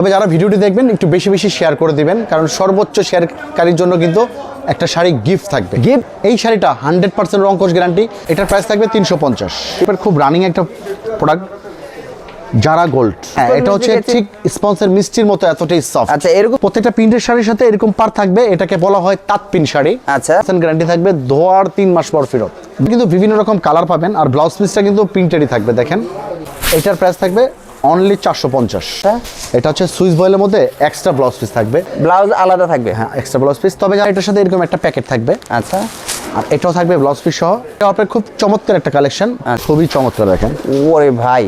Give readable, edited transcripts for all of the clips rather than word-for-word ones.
তবে যারা ভিডিওটি দেখবেন একটু বেশি বেশি শেয়ার করে দিবেন, কারণ সর্বোচ্চ শেয়ারকারীর জন্য কিন্তু একটা শাড়ি গিফট থাকবে। গিফট এই শাড়িটা 100% রংকশ গ্যারান্টি। এটার প্রাইস থাকবে 350। এবার খুব রানিং একটা প্রোডাক্ট যারা গোল্ড। এটা হচ্ছে ঠিক স্পঞ্জের মিষ্টির মতো এতটাই সফট। আচ্ছা, এরকম প্রত্যেকটা প্রিন্টের শাড়ির সাথে এরকম পার থাকবে। এটাকে বলা হয় তাঁত প্রিন্ট শাড়ি। আচ্ছা, গ্যারান্টি থাকবে ধোয়ার 3 মাস পর ফেরত। কিন্তু বিভিন্ন রকম কালার পাবেন, আর ব্লাউজ পিসটা কিন্তু প্রিন্টেরই থাকবে। দেখেন এটার প্রাইস থাকবে অনলি 450। এটা হচ্ছে সুইস বয়েলের মধ্যে এক্সট্রা ব্লাউজ পিস থাকবে। ব্লাউজ আলাদা থাকবে? হ্যাঁ, এক্সট্রা ব্লাউজ পিস। তবে এটার সাথে এরকম একটা প্যাকেট থাকবে। আচ্ছা, আর এটাও থাকবে ব্লাউজ পিস সহ। এটা আপনার খুব চমৎকার একটা কালেকশন, খুবই চমৎকার। দেখেন ওরে ভাই,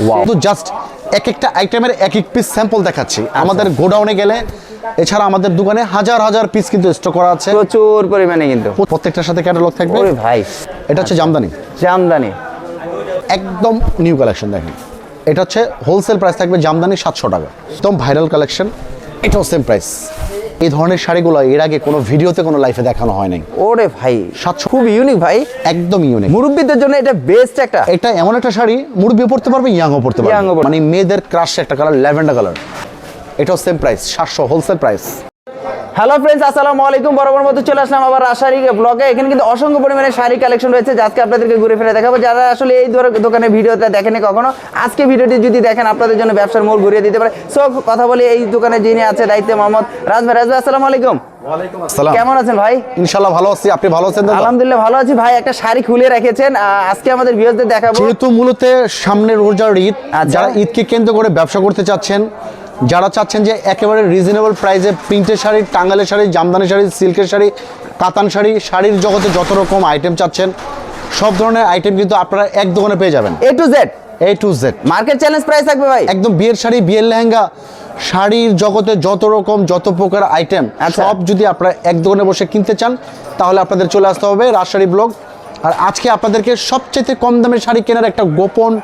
ওয়াও! তো জাস্ট এক একটা আইটেমের এক এক পিস স্যাম্পল দেখাচ্ছি। আমাদের গোডাউনে গেলে, এছাড়া আমাদের দোকানে হাজার হাজার পিস কিন্তু স্টক করা আছে, প্রচুর পরিমাণে। কিন্তু প্রত্যেকটার সাথে ক্যাটালগ থাকবে। ওরে ভাই, এটা হচ্ছে জামদানি, জামদানি একদম নিউ কালেকশন। দেখেন এটা হচ্ছে হোলসেল প্রাইস থাকবে জামদানি 700 টাকা, একদম ভাইরাল কালেকশন। এটাও সেম প্রাইস। এই ধরনের শাড়িগুলো এর আগে কোনো ভিডিওতে কোনো লাইফে দেখানো হয় নাই। ওরে ভাই, 700, খুব ইউনিক ভাই, একদম ইউনিক। মুরব্বীদের জন্য এটা বেস্ট একটা। এটা এমন একটা শাড়ি মুরব্বিও পড়তে পারবে, ইয়াংও পড়তে পারবে। Young ও পড়তে মানে মেয়েদের ক্রাশ একটা কালার, ল্যাভেন্ডার কালার। এটাও same price 700 wholesale price. Hello friends, আসসালামু আলাইকুম। বরাবর মতো চলে আসলাম আবার রাজশাহী ব্লগে। এখানে কিন্তু অসংখ্য পরিমাণে শাড়ি কালেকশন রয়েছে, আজকে আপনাদেরকে ঘুরে ফিরে দেখাবো। যারা আসলে এই দোকানের ভিডিওটা দেখেনি কখনো, আজকে ভিডিওটি যদি দেখেন আপনাদের জন্য ব্যবসার মোড় ঘুরিয়ে দিতে পারে। সো কথা বলি এই দোকানে যিনি আছে দায়িত্বে, মোহাম্মদ রাজ ভাই। রাজ ভাই, আসসালামু আলাইকুম। ওয়ালাইকুম আসসালাম। কেমন আছেন ভাই? ইনশাআল্লাহ ভালো আছি, আপনি ভালো আছেন? আলহামদুলিল্লাহ ভালো আছি ভাই। একটা শাড়ি খুলে রেখেছেন, আজকে আমাদের ভিউয়ারদের দেখাবো। যেহেতু মূলত সামনে রোজার ঈদ, যারা ঈদকে কেন্দ্র করে ব্যবসা করতে চাচ্ছেন, যারা চাচ্ছেন যে একেবারে রিজনেবল প্রাইসে প্রিন্টের শাড়ি, টাঙ্গালের শাড়ি, জামদানি শাড়ি, সিল্কের শাড়ি, কাতান শাড়ি, শাড়ির জগতে যত রকম আইটেম চাচ্ছেন, সব ধরনের আইটেম কিন্তু আপনারা এক দোকানে পেয়ে যাবেন। A to Z, A to Z market challenge price থাকবে ভাই। একদম বিয়ের শাড়ি, বিয়ের লেহেঙ্গা, শাড়ির জগতে যত রকম যত প্রকার আইটেম, সব যদি আপনারা এক দোকানে বসে কিনতে চান, তাহলে আপনাদের চলে আসতে হবে রাজশাহী ব্লগ। আর আজকে আপনাদেরকে সবচেয়ে কম দামে শাড়ি কেনার একটা গোপন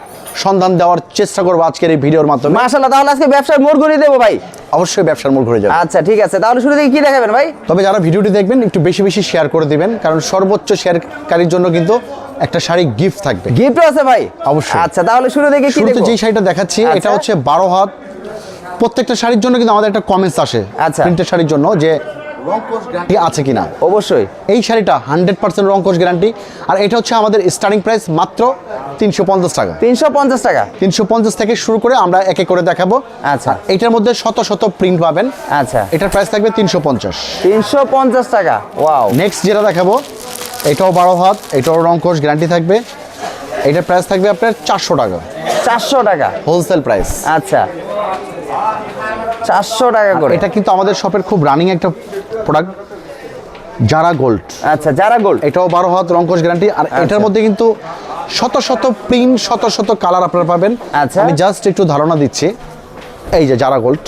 সন্ধান দেওয়ার চেষ্টা করবো আজকের এই ভিডিওর মাধ্যমে। মাশাআল্লাহ, তাহলে আজকে ব্যবসার মোড় ঘুরিয়ে দেবো ভাই। অবশ্যই ব্যবসার মোড় ঘুরে যাবে। আচ্ছা ঠিক আছে, তাহলে শুরু থেকে কি দেখাবেন ভাই? তবে যারা ভিডিওটি দেখবেন একটু বেশি বেশি শেয়ার করে দিবেন, কারণ সর্বোচ্চ শেয়ারকারীর জন্য কিন্তু একটা শাড়ি গিফট থাকবে। গিফটও আছে ভাই? অবশ্যই। আচ্ছা, তাহলে শুরু থেকে কি দেখব? যে শাড়িটা দেখাচ্ছি এটা হচ্ছে 12 হাত। প্রত্যেকটা শাড়ির জন্য কিন্তু আমাদের একটা কমেন্টস আসে প্রিন্টের শাড়ির জন্য, যে রংকশ গ্যারান্টি আছে কিনা। অবশ্যই। এই শাড়িটা 100% রংকশ গ্যারান্টি। আর এটা হচ্ছে আমাদের স্টার্টিং প্রাইস মাত্র 350 টাকা। 350 টাকা? 350 থেকে শুরু করে আমরা এক এক করে দেখাবো। আচ্ছা, এটার মধ্যে শত শত প্রিন্ট পাবেন। আচ্ছা, এটার প্রাইস থাকবে 350। 350 টাকা। ওয়াও। নেক্সট যেটা দেখাবো, এটাও 12 হাত, এটাও রংকশ গ্যারান্টি থাকবে। এটার প্রাইস থাকবে আপনার 400 টাকা। 400 টাকা হোলসেল প্রাইস। আচ্ছা, 400 টাকা করে। এটা কিন্তু আমাদের শপের খুব রানিং একটা প্রোডাক্ট, যারা গোল্ড। আচ্ছা, যারা গোল্ড। এটাও 12 হাত রংকশ গ্যারান্টি। আর এটার মধ্যে কিন্তু শত শত প্রিন্ট, শত শত কালার আপনারা পাবেন। আচ্ছা, আমি জাস্ট একটু ধারণা দিচ্ছি। এই যে যারা গোল্ড।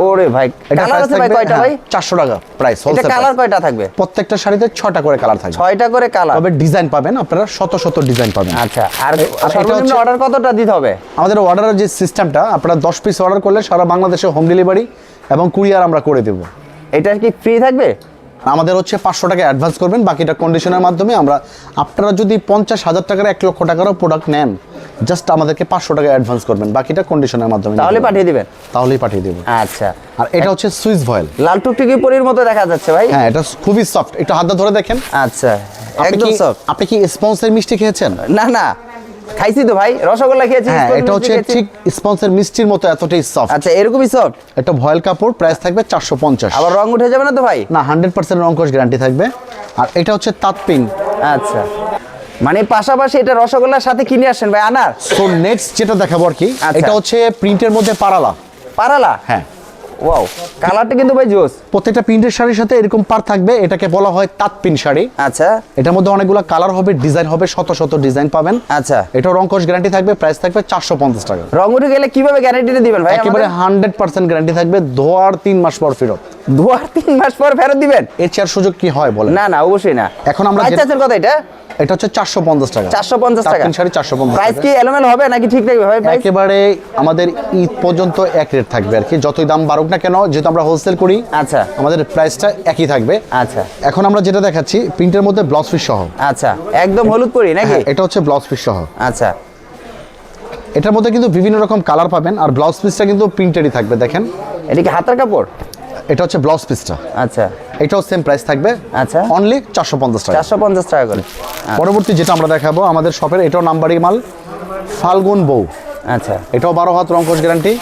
ওরে ভাই, কালার আছে ভাই কয়টা ভাই? 400 টাকা প্রাইস। এটা কালার কয়টা থাকবে? প্রত্যেকটা শাড়িতে 6টা করে কালার থাকবে। 6টা করে কালার। তবে ডিজাইন পাবেন আপনারা শত শত ডিজাইন পাবেন। আচ্ছা, আর সর্বনিম্ন অর্ডার কতটা দিতে হবে? আমাদের অর্ডারের যে সিস্টেমটা, আপনারা 10 পিস অর্ডার করলে সারা বাংলাদেশে হোম ডেলিভারি এবং কুরিয়ার আমরা করে দেব। এটা কি ফ্রি থাকবে? আমাদের হচ্ছে 500 টাকা অ্যাডভান্স করবেন, বাকিটা কন্ডিশনের মাধ্যমে আমরা। আপনারা যদি 50,000 টাকার 1 লক্ষ টাকারও প্রোডাক্ট নেন, জাস্ট আমাদেরকে 500 টাকা অ্যাডভান্স করবেন, বাকিটা কন্ডিশনের মাধ্যমে। তাহলে পাঠিয়ে দিবেন? তাহলেই পাঠিয়ে দেব। আচ্ছা। আর এটা হচ্ছে সুইস ভয়েল, লাল টুকটুকি পরীর মতো দেখা যাচ্ছে ভাই। হ্যাঁ, এটা খুবই সফট। একটু হাতটা ধরে দেখেন। আচ্ছা, একদম সফট। আপনি কি স্পঞ্জের মিষ্টি খেয়েছেন? না না, খাইছি তো ভাই, রসগোল্লা খেয়েছি। হ্যাঁ, এটা হচ্ছে ঠিক স্পঞ্জের মিষ্টির মতো এতটাই সফট। আচ্ছা, এরকমই সফট। এটা ভয়েল কাপড়, প্রাইস থাকবে 450। আবার রং উঠে যাবে না তো ভাই? না, 100% রংকশ গ্যারান্টি থাকবে। আর এটা হচ্ছে তাঁত পিন। আচ্ছা, মানে পাশাপাশি এটা রসগোল্লার সাথে কিনে আসেন ভাই আনার। সো নেক্সট যেটা দেখাবো আর কি, এটা হচ্ছে প্রিন্টের মধ্যে পারালা। পারালা? হ্যাঁ। ওয়াও, কালারটা কিন্তু ভাই জোস। প্রত্যেকটা প্রিন্টের শাড়ির সাথে এরকম পার থাকবে। এটাকে বলা হয় তাঁত পিন শাড়ি। আচ্ছা, এটার মধ্যে অনেকগুলো কালার হবে, ডিজাইন হবে, শত শত ডিজাইন পাবেন। আচ্ছা, এটা রংকশ গ্যারান্টি থাকবে, প্রাইস থাকবে 450 টাকা। রং উঠে গেলে কিভাবে গ্যারান্টিটা দিবেন ভাই? একেবারে 100% গ্যারান্টি থাকবে, ধোয়ার 3 মাস পর ফেরত। 2-3 মাস পর ফেরত দিবেন? এর চেয়ে আর সুযোগ কি হয় বলেন? না না, অবশ্যই না। এখন আমরা কথা এটা এটা হচ্ছে 450 টাকা। 450 টাকা শাড়ি 450। প্রাইস কি এলোমেলো হবে নাকি ঠিক থাকবে ভাই? একেবারে আমাদের ঈদ পর্যন্ত এক রেট থাকবে আর কি, যতই দাম বাড়ুক না কেন, যেহেতু আমরা হোলসেল করি। আচ্ছা, আমাদের প্রাইসটা একই থাকবে। আচ্ছা, এখন আমরা যেটা দেখাচ্ছি প্রিন্টের মধ্যে ব্লাউজ পিস সহ। আচ্ছা, একদম হলুদ পরি নাকি? এটা হচ্ছে ব্লাউজ পিস সহ। আচ্ছা, এটার মধ্যে কিন্তু বিভিন্ন রকম কালার পাবেন, আর ব্লাউজ পিসটা কিন্তু প্রিন্টেডই থাকবে। দেখেন এটা কি হাতের কাপড়? এটা হচ্ছে ব্লাউজ পিসটা। আচ্ছা, এটাও সেম প্রাইস থাকবে। আচ্ছা, অনলি 450 টাকা। 450 টাকা করে। পরবর্তী যেটা আমরা দেখাবো আমাদের শপের, এটাও নাম্বারি মাল, ফাল্গুন বউ। আচ্ছা, এটাও 12 হাত রংকশ গ্যারান্টি।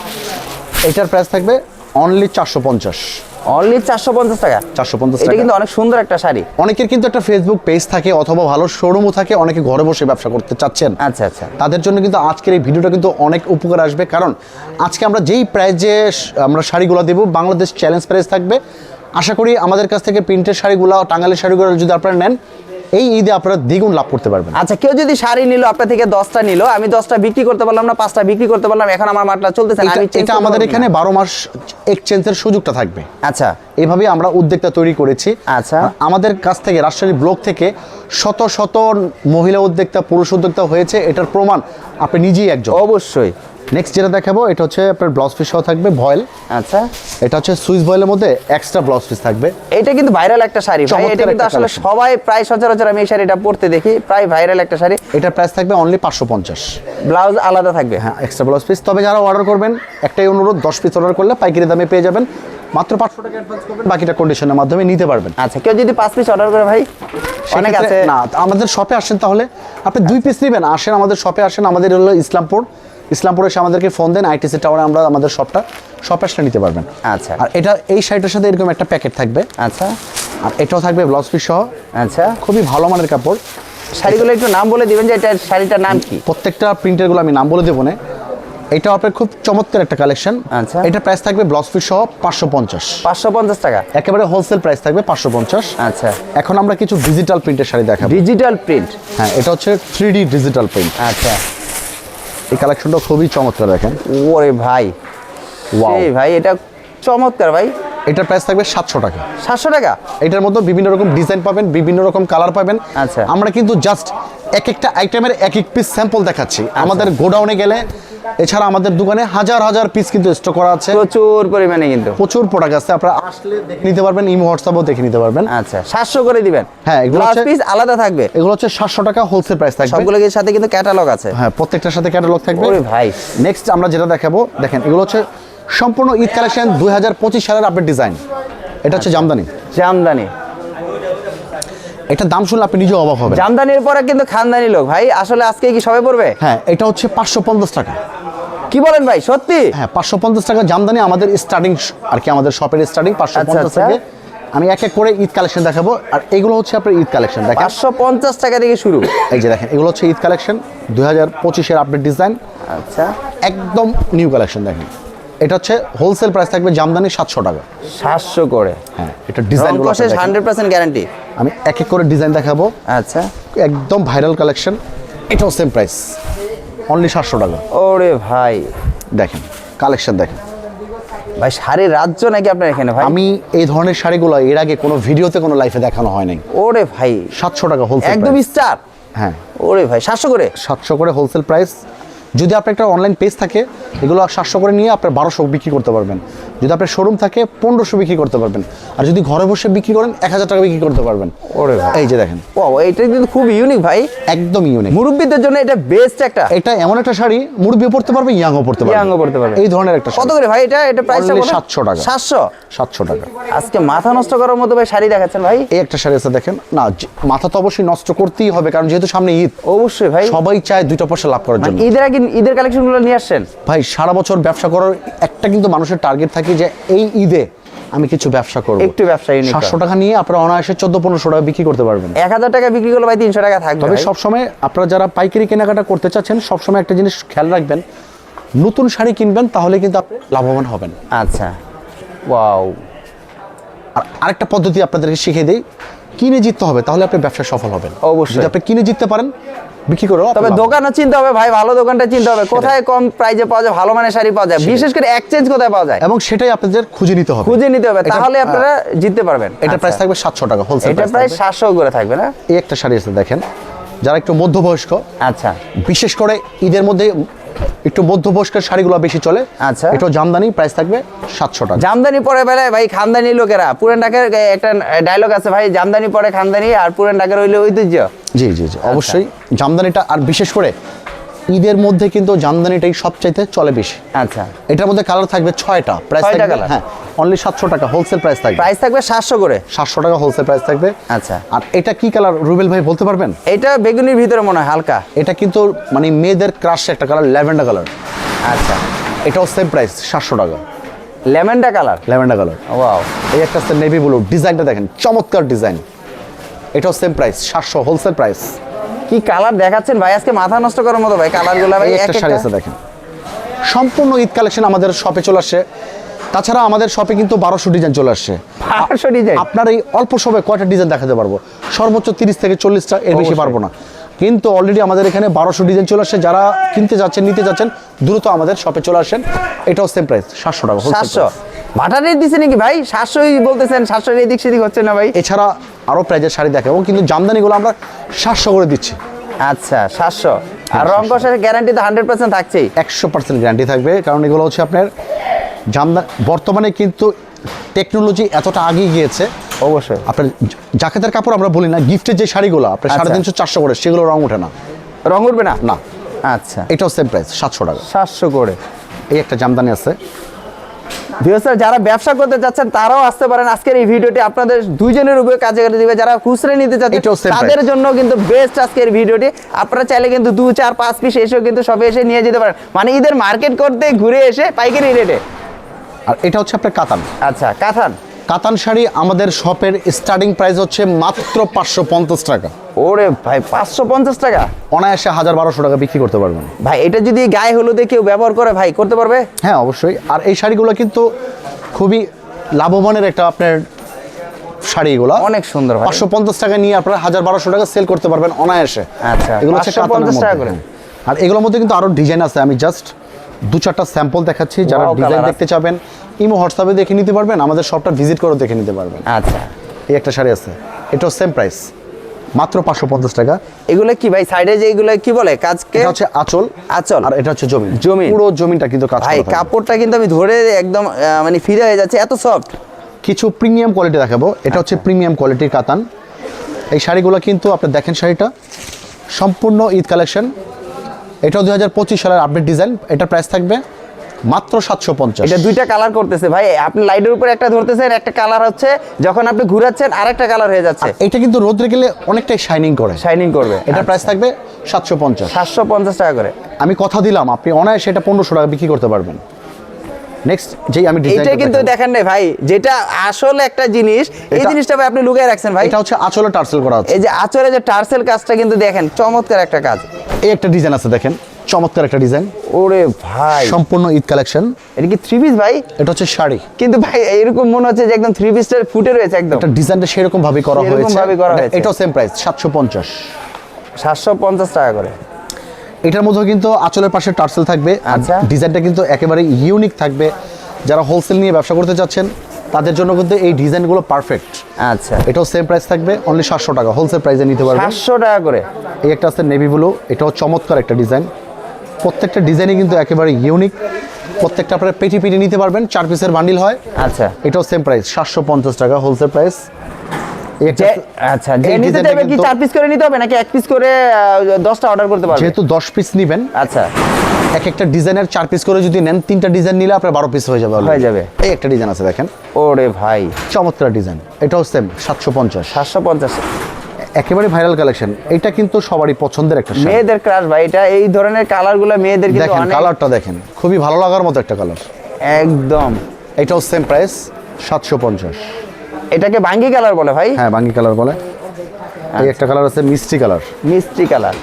এটার প্রাইস থাকবে অনলি 450। অনলি 450 টাকা। 450 এটা টাকা। কিন্তু অনেক সুন্দর একটা শাড়ি। অনেকের কিন্তু একটা ফেসবুক পেজ থাকে অথবা ভালো শোরুমও থাকে, অনেকে ঘরে বসে ব্যবসা করতে চাচ্ছেন। আচ্ছা আচ্ছা, তাদের জন্য কিন্তু আজকের এই ভিডিওটা কিন্তু অনেক উপকার আসবে, কারণ আজকে আমরা যেই প্রাইজে আমরা শাড়িগুলো দেবো, বাংলাদেশ চ্যালেঞ্জ প্রাইস থাকবে। আশা করি আমাদের কাছ থেকে প্রিন্টের শাড়িগুলো, টাঙ্গালের শাড়িগুলো যদি আপনারা নেন, এই ঈদে আপনারা দ্বিগুণ লাভ করতে পারবেন। আচ্ছা, কেউ যদি শাড়ি নিল আপনার থেকে 10টা নিল, আমি 10টা বিক্রি করতে পারলাম না, 5টা বিক্রি করতে পারলাম, এখন আমার মাটলা চলতেছে না, আমি এটা আমাদের এখানে 12 মাস এক্সচেঞ্জের সুযোগটা থাকবে। আচ্ছা, এইভাবে আমরা উদ্যোক্তা তৈরি করেছি। আচ্ছা, আমাদের কাছ থেকে রাজশাহী ব্লক থেকে শত শত মহিলা উদ্যোক্তা, পুরুষ উদ্যোক্তা হয়েছে, এটার প্রমাণ আপনি নিজেই একজন। অবশ্যই। নেক্সট যেটা দেখাবো, এটা হচ্ছে আপনার ব্লাউজ পিস সহ থাকবে ভয়েল। আচ্ছা, এটা হচ্ছে সুইস ভয়েলের মধ্যে এক্সট্রা ব্লাউজ পিস থাকবে। এটা কিন্তু ভাইরাল একটা শাড়ি ভাই, চমৎকার এটা কিন্তু একটা আসলে collection। সবাই প্রায় সচরাচর আমি এই শাড়িটা পরতে দেখি, প্রায় ভাইরাল একটা শাড়ি। এটার প্রাইস থাকবে অনলি 550। ব্লাউজ আলাদা থাকবে। হ্যাঁ, এক্সট্রা ব্লাউজ পিস। তবে যারা অর্ডার করবেন, একটাই অনুরোধ, 10 পিস অর্ডার করলে পাইকারি দামে পেয়ে যাবেন। মাত্র 500 টাকা অ্যাডভান্স করবেন, বাকিটা কন্ডিশনের মাধ্যমে নিতে পারবেন। আচ্ছা, কেউ যদি 5 পিস অর্ডার করে ভাই, অনেক আছে না, আমাদের শপে আসেন, তাহলে আপনি 2 পিস নেবেন, আসেন আমাদের শপে আসেন। আমাদের হলো ইসলামপুরে এসে আমাদেরকে ফোন দেন, আইটিসি টাওয়ারে আমরা আমাদের শপে আসলে নিতে পারবেন। আচ্ছা, আর এটা এই শাড়িটার সাথে এরকম একটা প্যাকেট থাকবে। আচ্ছা, আর এটাও থাকবে ব্লাউজ পিস সহ। আচ্ছা, খুবই ভালো মানের কাপড়। শাড়িগুলো একটু নাম বলে দিবেন যে এটা শাড়িটার নাম কি? প্রত্যেকটা প্রিন্টেরগুলো আমি নাম বলে দেবো না। এটাও আপনার খুব চমৎকার একটা কালেকশন। আচ্ছা, এটা প্রাইস থাকবে ব্লাউজ পিস সহ 550। 550 টাকা একেবারে হোলসেল প্রাইস থাকবে 550। আচ্ছা, এখন আমরা কিছু ডিজিটাল প্রিন্টের শাড়ি দেখাবো। Digital print. হ্যাঁ, এটা হচ্ছে 3D ডিজিটাল প্রিন্ট। আচ্ছা, এই কালেকশনটা খুবই চমৎকার, দেখেন। ওরে ভাই, ওয়াও, এই ভাই এটা চমৎকার ভাই। এটার প্রাইস থাকবে 700 টাকা। 700 টাকা। এটার মধ্যে বিভিন্ন রকম ডিজাইন পাবেন, বিভিন্ন রকম কালার পাবেন। আচ্ছা, আমরা কিন্তু জাস্ট এক একটা আইটেমের এক এক পিস স্যাম্পল দেখাচ্ছি। আমাদের গোডাউনে গেলে, এছাড়া আমাদের দোকানে হাজার হাজার পিস কিন্তু স্টক করা আছে, প্রচুর পরিমাণে কিন্তু প্রচুর প্রোডাক্ট আছে। আপনারা আসলে দেখে নিতে পারবেন, ইমো হোয়াটসঅ্যাপেও দেখে নিতে পারবেন। আচ্ছা, 700 করে দিবেন। হ্যাঁ, এগুলো ব্লাউজ হচ্ছে- পিস আলাদা থাকবে। এগুলো হচ্ছে 700 টাকা হোলসেল প্রাইস থাকবে। সবগুলোর সাথে কিন্তু ক্যাটালগ আছে। হ্যাঁ, প্রত্যেকটার সাথে ক্যাটালগ থাকবে। ওরে ভাই, নেক্সট আমরা যেটা দেখাবো, দেখেন, এগুলো হচ্ছে সম্পূর্ণ ঈদ কালেকশন 2025 সালের আপডেট ডিজাইন। এটা হচ্ছে জামদানি। জামদানি। এটার দাম শুনলে আপনি নিজেও অবাক হবেন। জামদানির পরে কিন্তু খানদানি লোক ভাই, আসলে আজকে কি সবাই পড়বে? হ্যাঁ, এটা হচ্ছে 550 টাকা। কি বলেন ভাই, সত্যি? হ্যাঁ, 550 টাকা জামদানি আমাদের স্টার্টিং, আর কি আমাদের শপের স্টার্টিং 550 আচ্ছা। থেকে। আমি এক এক করে ঈদ কালেকশন দেখাবো, আর এগুলো হচ্ছে আপনার ঈদ কালেকশন। দেখেন, 550 টাকা থেকে শুরু। এই যে দেখেন, এগুলো হচ্ছে ঈদ কালেকশন 2025 এর আপডেট ডিজাইন, আচ্ছা, একদম নিউ কালেকশন। দেখেন, এটা হচ্ছে হোলসেল প্রাইস থাকবে জামদানি 700 টাকা। 700 করে। হ্যাঁ, এটা ডিজাইনগুলো রংকশের 100% গ্যারান্টি। আমি এক এক করে ডিজাইন দেখাবো। আচ্ছা, একদম ভাইরাল কালেকশন। এটাও সেম প্রাইস, অনলি 700 টাকা। ওরে ভাই, দেখেন কালেকশন, দেখেন ভাই শাড়ির রাজ্য নাকি আপনার এখানে ভাই? আমি এই ধরনের শাড়িগুলো এর আগে কোনো ভিডিওতে, কোনো লাইফে দেখানো হয় নাই। ওরে ভাই, 700 টাকা হোলসেল, একদম স্টার। হ্যাঁ, ওরে ভাই, 700 করে। 700 করে হোলসেল প্রাইস। যদি আপনার একটা অনলাইন পেজ থাকে, এগুলো 700 করে নিয়ে আপনার 1200 বিক্রি করতে পারবেন। যদি আপনার শোরুম থাকে, 1500 বিক্রি করতে পারবেন। আর যদি ঘরে বসে বিক্রি করেন, 1000 টাকা বিক্রি করতে পারবেন। ওরে ভাই, এই যে দেখেন, ও এটা কিন্তু খুব ইউনিক ভাই, একদম ইউনিক। মুরব্বিদের জন্য এটা বেস্ট একটা। এটা এমন একটা শাড়ি, মুরব্বিও পড়তে পারবে, ইয়াংও পড়তে পারবে। ইয়াংও পড়তে পারবে। এই ধরনের একটা কত শাড়ি। করে ভাই এটা প্রাইসটা Only কত? 700 টাকা। 700 টাকা। আজকে মাথা নষ্ট করার মতো ভাই শাড়ি দেখাচ্ছেন ভাই। এই একটা শাড়ি আছে, দেখেন না, মাথা তো অবশ্যই নষ্ট করতেই হবে, কারণ যেহেতু সামনে ঈদ, অবশ্যই ভাই, সবাই চায় 2টা পয়সা লাভ করার জন্য। ঈদের আগে ঈদের কালেকশনগুলো নিয়ে আসছেন ভাই, সারা বছর ব্যবসা করার একটা কিন্তু মানুষের টার্গেট থাকে যে এই ঈদে আমি কিছু ব্যবসা করব। একটু ব্যবসা ইউনিক। 700 টাকা নিয়ে আপনারা অনায়াসে 1400-1500 টাকা বিক্রি করতে পারবেন। 1000 টাকা বিক্রি করলে ভাই 300 টাকা থাকবে। তবে সবসময় আপনারা যারা পাইকারি কেনাকাটা করতে চাচ্ছেন, সবসময় একটা জিনিস খেয়াল রাখবেন, নতুন শাড়ি কিনবেন, তাহলে কিন্তু আপনি লাভবান হবেন। আচ্ছা, ওয়াও। আর আরেকটা পদ্ধতি আপনাদেরকে শিখিয়ে দেই, কিনে জিততে হবে, তাহলে আপনি ব্যবসায় সফল হবেন। অবশ্যই। যদি আপনি কিনে জিততে পারেন, বিক্রি করে তবে দোকানও চিনতে হবে ভাই, ভালো দোকানটা চিনতে হবে, কোথায় কম প্রাইসে পাওয়া যায়, ভালো মানের শাড়ি পাওয়া যায়, বিশেষ করে এক্সচেঞ্জ কোথায় পাওয়া যায়, এবং সেটাই আপনাদের খুঁজে নিতে হবে। খুঁজে নিতে হবে, এটা- তাহলে আপনারা জিততে পারবেন। এটা প্রাইস থাকবে 700 টাকা হোলসেল। এটা প্রায় 700 করে থাকবে না? এই একটা শাড়ি আছে, দেখেন, যারা একটু মধ্যবয়স্ক, আচ্ছা, বিশেষ করে ঈদের মধ্যে একটু মধ্যবয়স্কের শাড়িগুলো বেশি চলে। আচ্ছা, এটা জামদানি, প্রাইস থাকবে 700 টাকা। জামদানি পরে বেলায় ভাই খানদানি লোকেরা, পুরান ঢাকার একটা ডায়লগ আছে ভাই, জামদানি পরে খানদানি, আর পুরান ঢাকার হইলে ঐতিহ্য। জি জি জি, অবশ্যই জামদানিটা, আর বিশেষ করে ঈদের মধ্যে কিন্তু জামদানিটাই সবচাইতে চলে বেশি। আচ্ছা, এটার মধ্যে কালার থাকবে 6টা, প্রাইস 6টা থাকবে কালার? হ্যাঁ অনলি 700 টাকা হোলসেল প্রাইস থাকবে। প্রাইস থাকবে 700 করে। 700 টাকা হোলসেল প্রাইস থাকবে। আচ্ছা, আর এটা কি কালার রুবেল ভাই বলতে পারবেন? এটা বেগুনির ভিতরে মনে হয় হালকা। এটা কিন্তু মানে মেয়েদের ক্রাশ একটা কালার, ল্যাভেন্ডার কালার। আচ্ছা, এটাও সেম প্রাইস 700 টাকা, লেমনডা কালার। Lavender colour. ওয়াও, এই একটা আছে নেভি ব্লু, ডিজাইনটা দেখেন চমৎকার ডিজাইন। এটাও সেম প্রাইস 700 হোলসেল প্রাইস। কি কালার দেখাচ্ছেন ভাই, আজকে মাথা নষ্ট করার মতো ভাই কালারগুলো ভাই। এই একটা শাড়ি আছে দেখেন, সম্পূর্ণ ঈদ কালেকশন আমাদের শপে চলে আসছে। তাছাড়া আমাদের শপে কিন্তু 1200 ডিজাইন চলে আসছে। 500 ডিজাইন? আপনার এই অল্প সময়ে কয়টা ডিজাইন দেখাতে পারবো? সর্বোচ্চ 30 থেকে 40টা, এর বেশি অবশ্যই। পারবো না। কিন্তু অলরেডি আমাদের এখানে 1200 ডিজাইন চলে আসছে। যারা কিনতে যাচ্ছেন, নিতে যাচ্ছেন, দ্রুত আমাদের শপে চলে আসেন। এটাও সেম প্রাইস 700 টাকা হোলসেল 700 প্রাইস। ভাটা রেট দিছে নাকি ভাই? 700ই বলতেছেন, 700 এদিক সেদিক হচ্ছে না ভাই? এছাড়া আরও প্রাইজের শাড়ি দেখাবো, কিন্তু জামদানিগুলো আমরা 700 করে দিচ্ছি। আচ্ছা, 700। আর রং কষের গ্যারান্টি তো 100% থাকছেই। 100% গ্যারান্টি থাকবে, কারণ এগুলো হচ্ছে আপনার জামদানি। বর্তমানে কিন্তু টেকনোলজি এতটা আগিয়ে গিয়েছে। অবশ্যই। আপনার জাকেতের কাপড় আমরা বলি না, গিফটের যে শাড়িগুলো আপনার আচ্ছা। 350 400 করে, সেগুলো রং ওঠে না। রং উঠবে না? না। আচ্ছা, এটাও সেম প্রাইস 700 টাকা। 700 করে। এই একটা জামদানি আছে। ভিউয়ার্স, যারা ব্যবসা করতে যাচ্ছেন তারাও আসতে পারেন। আজকের এই ভিডিওটি আপনাদের দুইজনের উপরে কাজে করে দিবে। যারা খুচরা নিতে এটাও চাচ্ছেন same তাদের price। জন্য কিন্তু বেস্ট আজকের ভিডিওটি। আপনারা চাইলে কিন্তু 2 4 5 পিস এসেও কিন্তু সবে এসে নিয়ে যেতে পারেন, মানে ঈদের মার্কেট করতে ঘুরে এসে পাইকারি রেটে। আর এটা হচ্ছে আপনার কাতান। আচ্ছা, কাতান। কাতান শাড়ি আমাদের শপের স্টার্টিং প্রাইস হচ্ছে মাত্র 550 টাকা। ওরে ভাই, 550 টাকা? অনায়াসে 1000-1200 টাকা বিক্রি করতে পারবেন ভাই এটা যদি গায়ে হলুদে কেউ ব্যবহার করে ভাই, করতে পারবে? হ্যাঁ অবশ্যই। আর এই শাড়িগুলো কিন্তু খুবই লাভবানের একটা আপনার শাড়ি। এগুলো অনেক সুন্দর ভাই। 550 টাকা নিয়ে আপনারা 1000-1200 টাকা সেল করতে পারবেন অনায়াসে। আচ্ছা, এগুলো হচ্ছে কাতানের 550 টাকা মধ্যে। করে। আর এগুলোর মধ্যে কিন্তু আরো ডিজাইন আছে, আমি জাস্ট 2-4টা স্যাম্পল দেখাচ্ছি। যারা Wow, ডিজাইন colour দেখতে চাবেন ইমো হোয়াটসঅ্যাপে দেখে নিতে পারবেন, আমাদের শপটা ভিজিট করে দেখে নিতে পারবেন। আচ্ছা, এই একটা শাড়ি আছে, এটাও সেম প্রাইস মাত্র 550 টাকা। এগুলো কি ভাই সাইডে যে এগুলো কি বলে কাজকে? এটা হচ্ছে আঁচল, আঁচল। আর এটা হচ্ছে জমিন। জমিন। পুরো জমিনটা কিন্তু কাজ ভাই করা থাকে। কাপড়টা কিন্তু আমি ধরে একদম মানে ফিরে হয়ে যাচ্ছে, এত সফট। কিছু প্রিমিয়াম কোয়ালিটি দেখাবো। এটা হচ্ছে প্রিমিয়াম কোয়ালিটির কাতান। এই শাড়িগুলো কিন্তু আপনি দেখেন, শাড়িটা সম্পূর্ণ ঈদ কালেকশন। এটাও 2025 সালের আপডেট ডিজাইন। এটার প্রাইস থাকবে মাত্র 750। এটা দুইটা কালার করতেছে ভাই, আপনি লাইটের উপরে একটা ধরতেছেন, একটা কালার হচ্ছে যখন আপনি ঘুরাচ্ছেন আরেকটা কালার হয়ে যাচ্ছে। এটা কিন্তু রোদ্রে গেলে অনেকটাই শাইনিং করে। শাইনিং করবে। এটার প্রাইস থাকবে 750। 750 টাকা করে। আমি কথা দিলাম আপনি অনায়াসে এটা 1500 টাকা বিক্রি করতে পারবেন। নেক্সট যেই আমি এইটা ডিজাইনটা কিন্তু দেখেন না ভাই, যেটা আসলে একটা জিনিস, এই এটা- জিনিসটা ভাই আপনি লুকিয়ে রাখছেন ভাই। এটা হচ্ছে আঁচলে টার্সেল করা আছে। এই যে আঁচলে যে টার্সেল কাজটা কিন্তু দেখেন চমৎকার একটা কাজ। এই একটা ডিজাইন আছে দেখেন, চমৎকার একটা ডিজাইন, ওরে ভাই, সম্পূর্ণ ঈদ কালেকশন। এটা কি 3 পিস ভাই? এটা হচ্ছে শাড়ি, কিন্তু ভাই এরকম মনে হচ্ছে যে একদম 3 পিসের ফুটে রয়েছে একদম। এটা ডিজাইনটা সেরকম ভাবে করা সেরকম হয়েছে। ভাবে করা হয়েছে। এটাও সেম প্রাইস 750। 750 টাকা করে। এটার মধ্যে কিন্তু আঁচলের পাশে টার্সেল থাকবে। আচ্ছা। ডিজাইনটা কিন্তু একেবারে ইউনিক থাকবে। যারা হোলসেল নিয়ে ব্যবসা করতে চাচ্ছেন তাদের জন্য কিন্তু এই ডিজাইনগুলো পারফেক্ট। আচ্ছা, এটাও সেম প্রাইস থাকবে অনলি 700 টাকা হোলসেল প্রাইসে নিতে পারবেন। 700 টাকা করে। এই একটা আছে নেভি ব্লু, এটাও চমৎকার একটা ডিজাইন। প্রত্যেকটা ডিজাইনই কিন্তু একেবারে ইউনিক। প্রত্যেকটা আপনারা পেটি পেটি নিতে পারবেন, 4 পিসের বান্ডিল হয়। আচ্ছা, এটাও সেম প্রাইস 750 টাকা হোলসেল প্রাইস। আচ্ছা, যে নিতে চাইবে কি 4 পিস করে নিতে হবে নাকি 1 পিস করে 10টা অর্ডার করতে পারবে? যেহেতু 10 পিস নেবেন, আচ্ছা, এক একটা ডিজাইনের 4 পিস করে যদি নেন, 3টা ডিজাইন নিলে আপনার 12 পিস হয়ে যাবে already। হয়ে যাবে। এই একটা ডিজাইন আছে দেখেন, ওরে ভাই, চমৎকার ডিজাইন। এটাও সেম 750। 750। একেবারে ভাইরাল কালেকশন। এটা কিন্তু সবারই পছন্দের একটা শাড়ি। মেয়েদের ক্রাশ ভাই, এটা এই ধরনের কালারগুলো মেয়েদের কিন্তু দেখেন অনেক কালারটা দেখেন, খুবই ভালো লাগার মতো একটা কালার। একদম। এটাও সেম প্রাইস 750। এটাকে বাঙ্গি কালার বলে ভাই? হ্যাঁ বাঙ্গি কালার বলে। এই একটা কালার আছে মিষ্টি কালার, মিষ্টি কালার।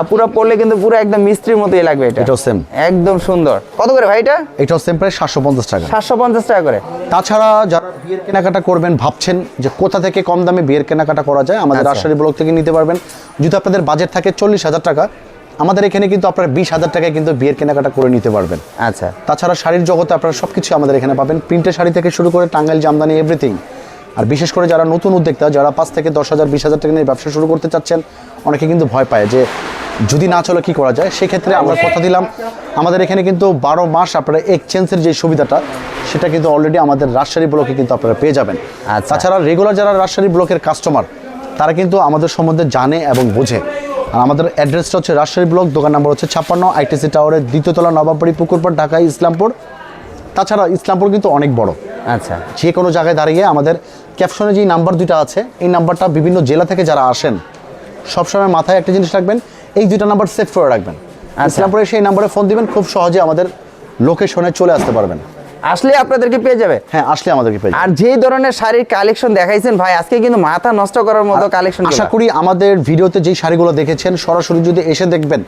আপুরা পরলে কিন্তু পুরো একদম মিষ্টির মতোই লাগবে এটা। এটাও সেম। একদম সুন্দর। কত করে ভাই এটা? এটাও সেম প্রাইস 750 টাকা। 750 টাকা করে। তাছাড়া যারা বিয়ের কেনাকাটা করবেন ভাবছেন যে কোথা থেকে কম দামে বিয়ের কেনাকাটা করা যায়, আমাদের আচ্ছা। রাজশাহী ব্লক থেকে নিতে পারবেন। যদি আপনাদের বাজেট থাকে 40,000 টাকা, আমাদের এখানে কিন্তু আপনারা 20,000 টাকায় কিন্তু বিয়ের কেনাকাটা করে নিতে পারবেন। আচ্ছা, তাছাড়া শাড়ির জগতে আপনারা সব কিছু আমাদের এখানে পাবেন, প্রিন্টের শাড়ি থেকে শুরু করে টাঙ্গাইল জামদানি এভরিথিং। আর বিশেষ করে যারা নতুন উদ্যোক্তা, যারা 5 থেকে 10,000 20,000 টাকা নিয়ে ব্যবসা শুরু করতে চাচ্ছেন, অনেকে কিন্তু ভয় পায় যে যদি না চলে কি করা যায়। সেক্ষেত্রে আমরা কথা দিলাম, আমাদের এখানে কিন্তু 12 মাস আপনারা এক্সচেঞ্জের যে সুবিধাটা, সেটা কিন্তু অলরেডি আমাদের রাজশাহী ব্লকে কিন্তু আপনারা পেয়ে যাবেন। আচ্ছা। তাছাড়া রেগুলার যারা রাজশাহী ব্লকের কাস্টমার, তারা কিন্তু আমাদের সম্বন্ধে জানে এবং বোঝে। আর আমাদের অ্যাড্রেসটা হচ্ছে রাজশাহী ব্লক, দোকান নাম্বার হচ্ছে 56, আইটিসি টাওয়ারের দ্বিতীয় তলা, নবাববাড়ি পুকুরপাড়, ঢাকা ইসলামপুর। তাছাড়া ইসলামপুর কিন্তু অনেক বড়, আচ্ছা যে কোনো জায়গায় দাঁড়িয়ে আমাদের ক্যাপশনে যে নাম্বার দুইটা আছে, এই নাম্বারটা বিভিন্ন জেলা থেকে যারা আসেন সবসময় মাথায় একটা জিনিস রাখবেন, এই দুইটা নাম্বার সেভ করে রাখবেন। ইসলামপুরে সেই নাম্বারে ফোন দিবেন, খুব সহজে আমাদের লোকেশনে চলে আসতে পারবেন। আসলে আপনাদেরকে পেয়ে যাবে। হ্যাঁ, আসলে আমাদেরকে পেয়ে যাবেন। আর যেই ধরনের শাড়ির কালেকশন দেখাইছেন ভাই, আজকে কিন্তু মাথা নষ্ট করার মতো কালেকশন। আশা করি আমাদের ভিডিওতে যেই শাড়িগুলো দেখেছেন সরাসরি যদি এসে দেখবেন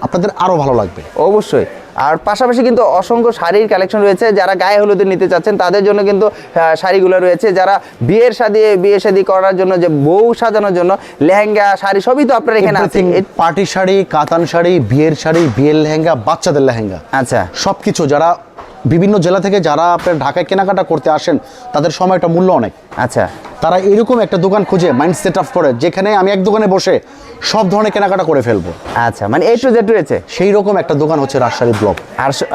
আপনাদের আরো ভালো লাগবে। অবশ্যই। আর পাশাপাশি কিন্তু অসংখ্য শাড়ির কালেকশন রয়েছে, যারা গায়ে হলুদে নিতে চাচ্ছেন তাদের জন্য কিন্তু শাড়িগুলো রয়েছে। যারা বিয়ে শাদী করার জন্য, যে বউ সাজানোর জন্য লেহেঙ্গা শাড়ি সবই তো আপনার এখানে আছে। পার্টি শাড়ি, কাতান শাড়ি, বিয়ের শাড়ি, বিয়ের লেহেঙ্গা, বাচ্চাদের লেহেঙ্গা, আচ্ছা সবকিছু। যারা বিভিন্ন জেলা থেকে যারা আপনার ঢাকায় কেনাকাটা করতে আসেন তাদের সময়টা মূল্য অনেক। আচ্ছা, তারা এরকম একটা দোকান খুঁজে মাইন্ড সেট আপ করে, যেখানে আমি এক দোকানে বসে সব ধরনের কেনাকাটা করে ফেলবো। আচ্ছা, মানে A to Z রয়েছে। সেই রকম একটা দোকান হচ্ছে রাজশাহী ব্লক।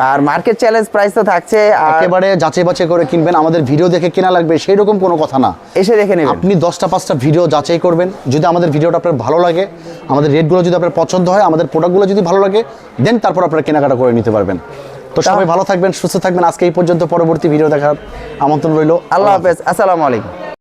আর মার্কেট চ্যালেঞ্জ প্রাইস তো থাকছে, একেবারে যাচাই বাছাই করে কিনবেন। আমাদের ভিডিও দেখে কেনা লাগবে সেই রকম কোনো কথা না, এসে দেখে নেবেন। আপনি 10টা 5টা ভিডিও যাচাই করবেন, যদি আমাদের ভিডিওটা আপনার ভালো লাগে, আমাদের রেটগুলো যদি আপনার পছন্দ হয়, আমাদের প্রোডাক্টগুলো যদি ভালো লাগে, দেন তারপর আপনারা কেনাকাটা করে নিতে পারবেন। তো সবাই ভালো থাকবেন, সুস্থ থাকবেন। আজকে এই পর্যন্ত, পরবর্তী ভিডিও দেখার আমন্ত্রণ রইল। আল্লাহ হাফেজ, আসসালামু আলাইকুম।